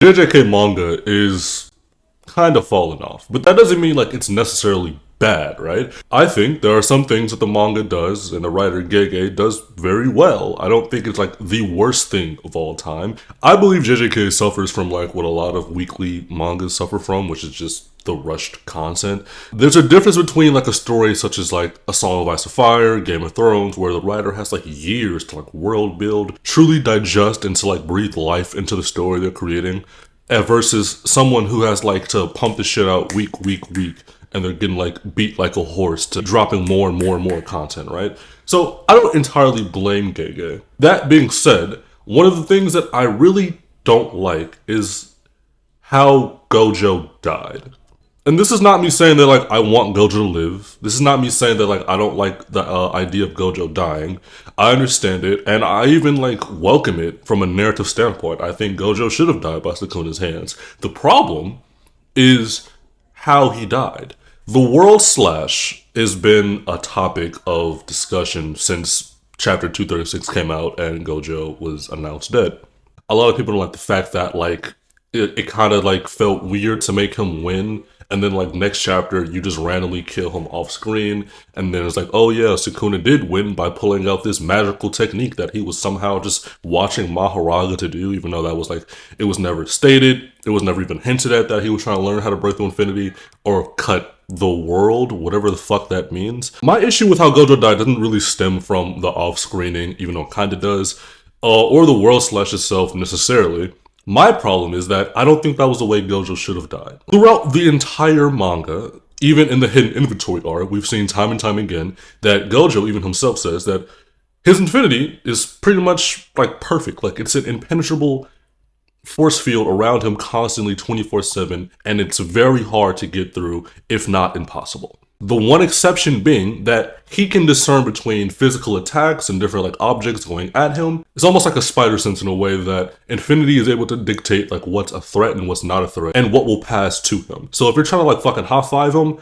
JJK manga is kind of falling off, but that doesn't mean like it's necessarily bad, right? I think there are some things that the manga does and the writer Gege does very well. I don't think it's like the worst thing of all time. I believe JJK suffers from like what a lot of weekly mangas suffer from, which is just the rushed content. There's a difference between like a story such as like A Song of Ice and Fire, Game of Thrones, where the writer has like years to like world build, truly digest and to like breathe life into the story they're creating, versus someone who has like to pump the shit out week, and they're getting like beat like a horse to dropping more and more and more content, right? So I don't entirely blame Gege. That being said, one of the things that I really don't like is how Gojo died. And this is not me saying that like I want Gojo to live. This is not me saying that like I don't like the idea of Gojo dying. I understand it, and I even like welcome it from a narrative standpoint. I think Gojo should have died by Sukuna's hands. The problem is how he died. The world slash has been a topic of discussion since chapter 236 came out and Gojo was announced dead. A lot of people don't like the fact that like it kind of like felt weird to make him win, and then like next chapter you just randomly kill him off screen, and then it's like, oh yeah, Sukuna did win by pulling out this magical technique that he was somehow just watching Maharaga to do, even though that was like, it was never stated, it was never even hinted at that he was trying to learn how to break through infinity or cut the world, whatever the fuck that means. My issue with how Gojo died doesn't really stem from the off-screening, even though it kinda does, or the world slash itself necessarily. My problem is that I don't think that was the way Gojo should have died. Throughout the entire manga, even in the hidden inventory arc, we've seen time and time again that Gojo even himself says that his infinity is pretty much like perfect. Like it's an impenetrable force field around him constantly 24/7, and it's very hard to get through, if not impossible. The one exception being that he can discern between physical attacks and different like objects going at him. It's almost like a spider sense in a way that infinity is able to dictate like what's a threat and what's not a threat and what will pass to him. So if you're trying to like fucking high five him,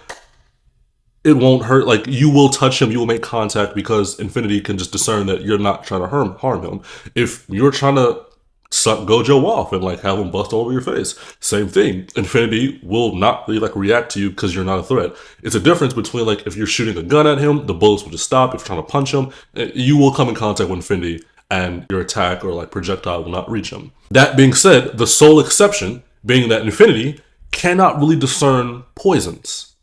it won't hurt. Like you will touch him, you will make contact because infinity can just discern that you're not trying to harm him. If you're trying to suck Gojo off and like have him bust all over your face, same thing. Infinity will not really like react to you because you're not a threat. It's a difference between like if you're shooting a gun at him, the bullets will just stop. If you're trying to punch him, you will come in contact with Infinity and your attack or like projectile will not reach him. That being said, the sole exception being that Infinity cannot really discern poisons.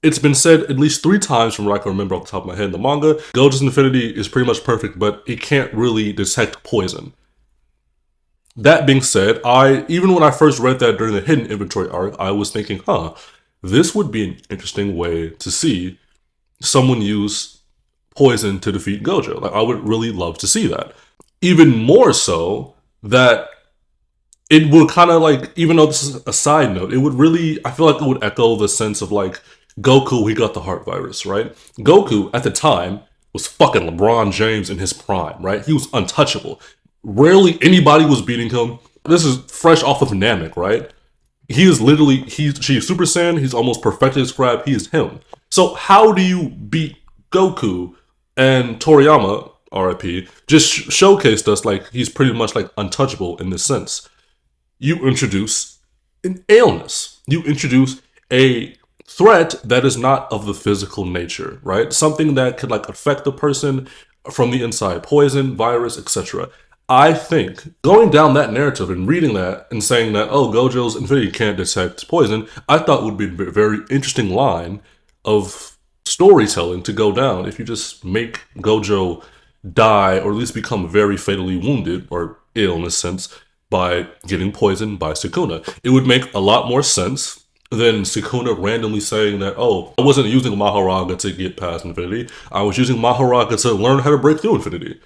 It's been said at least 3 times from what I can remember off the top of my head in the manga. Gojo's infinity is pretty much perfect, but it can't really detect poison. That being said, even when I first read that during the hidden inventory arc, I was thinking, this would be an interesting way to see someone use poison to defeat Gojo. Like, I would really love to see that. Even more so that it would kind of like, even though this is a side note, it would really, I feel like it would echo the sense of like, Goku, he got the heart virus, right? Goku, at the time, was fucking LeBron James in his prime, right? He was untouchable. Rarely anybody was beating him. This is fresh off of Namek, right? He is literally, she's Super Saiyan, he's almost perfected his crap, he is him. So how do you beat Goku? And Toriyama, RIP, just showcased us like he's pretty much like untouchable in this sense. You introduce an illness. You introduce a threat that is not of the physical nature, right? Something that could like affect the person from the inside, poison, virus, etc. I think going down that narrative and reading that and saying that, oh, Gojo's infinity can't detect poison, I thought would be a very interesting line of storytelling to go down if you just make Gojo die or at least become very fatally wounded or ill in a sense by getting poisoned by Sukuna. It would make a lot more sense than Sukuna randomly saying that, oh, I wasn't using Maharaga to get past infinity. I was using Maharaga to learn how to break through infinity.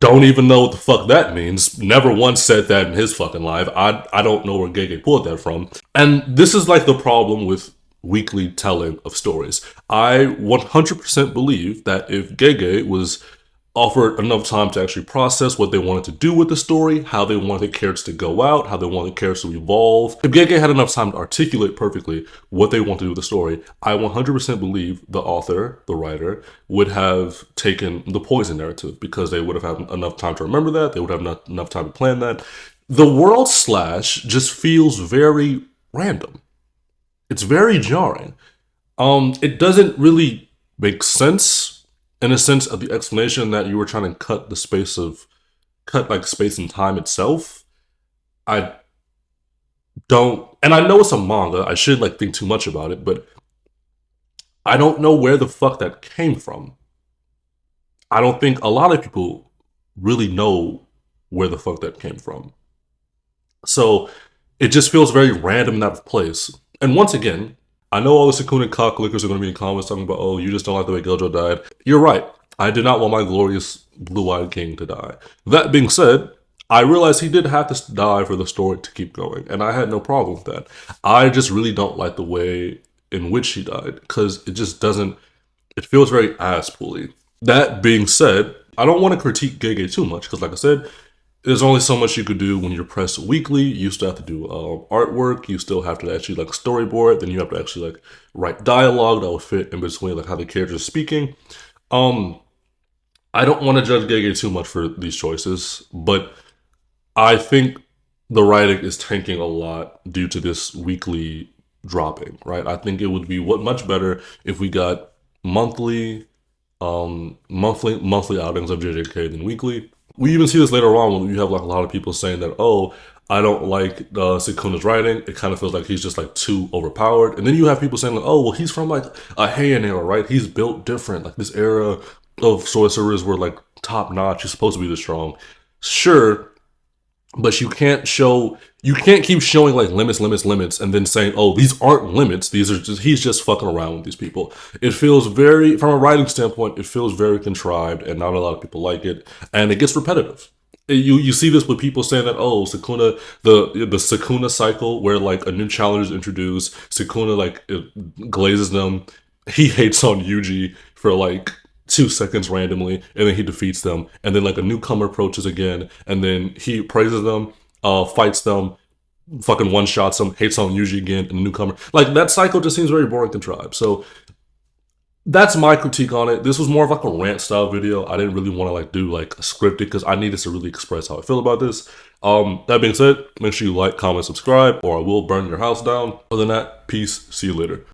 Don't even know what the fuck that means. Never once said that in his fucking life. I don't know where Gege pulled that from. And this is like the problem with weekly telling of stories. I 100% believe that if Gege was offered enough time to actually process what they wanted to do with the story, how they wanted the characters to go out, how they wanted the characters to evolve. If Gege had enough time to articulate perfectly what they want to do with the story, I 100% believe the author, the writer, would have taken the poison narrative because they would have had enough time to remember that, they would have enough time to plan that. The world slash just feels very random. It's very jarring. It doesn't really make sense in a sense of the explanation that you were trying to cut like space and time itself. I don't, and I know it's a manga. I shouldn't like think too much about it, but I don't know where the fuck that came from. I don't think a lot of people really know where the fuck that came from. So it just feels very random and out of place. And once again, I know all the Sukuna cocklickers are going to be in comments talking about, oh, you just don't like the way Gojo died. You're right. I did not want my glorious blue-eyed king to die. That being said, I realized he did have to die for the story to keep going, and I had no problem with that. I just really don't like the way in which he died, because it just doesn't, it feels very ass-pulley. That being said, I don't want to critique Gege too much, because like I said, there's only so much you could do when you're pressed weekly. You still have to do artwork. You still have to actually like storyboard. Then you have to actually like write dialogue that will fit in between like how the characters are speaking. I don't want to judge Gege too much for these choices, but I think the writing is tanking a lot due to this weekly dropping. Right? I think it would be much better if we got monthly monthly outings of JJK than weekly. We even see this later on when you have like a lot of people saying that, oh, I don't like Sukuna's writing. It kind of feels like he's just like too overpowered. And then you have people saying like, oh, well, he's from like a Heian era, right? He's built different. Like this era of sorcerers were like top notch. He's supposed to be this strong. Sure, but you can't keep showing like limits and then saying, oh, these aren't limits, these are just, he's just fucking around with these people. It feels very, from a writing standpoint, it feels very contrived, and not a lot of people like it, and it gets repetitive. You see this with people saying that, oh, Sukuna, the Sukuna cycle, where like a new challenge is introduced, Sukuna like it glazes them, he hates on Yuji for like 2 seconds randomly, and then he defeats them, and then like a newcomer approaches again, and then he praises them, fights them, fucking one shots them, hates on Yuji again, and the newcomer. Like that cycle just seems very boring and contrived. So that's my critique on it. This was more of like a rant style video. I didn't really want to like do like scripted because I needed to really express how I feel about this. That being said, make sure you like, comment, subscribe, or I will burn your house down. Other than that, peace. See you later.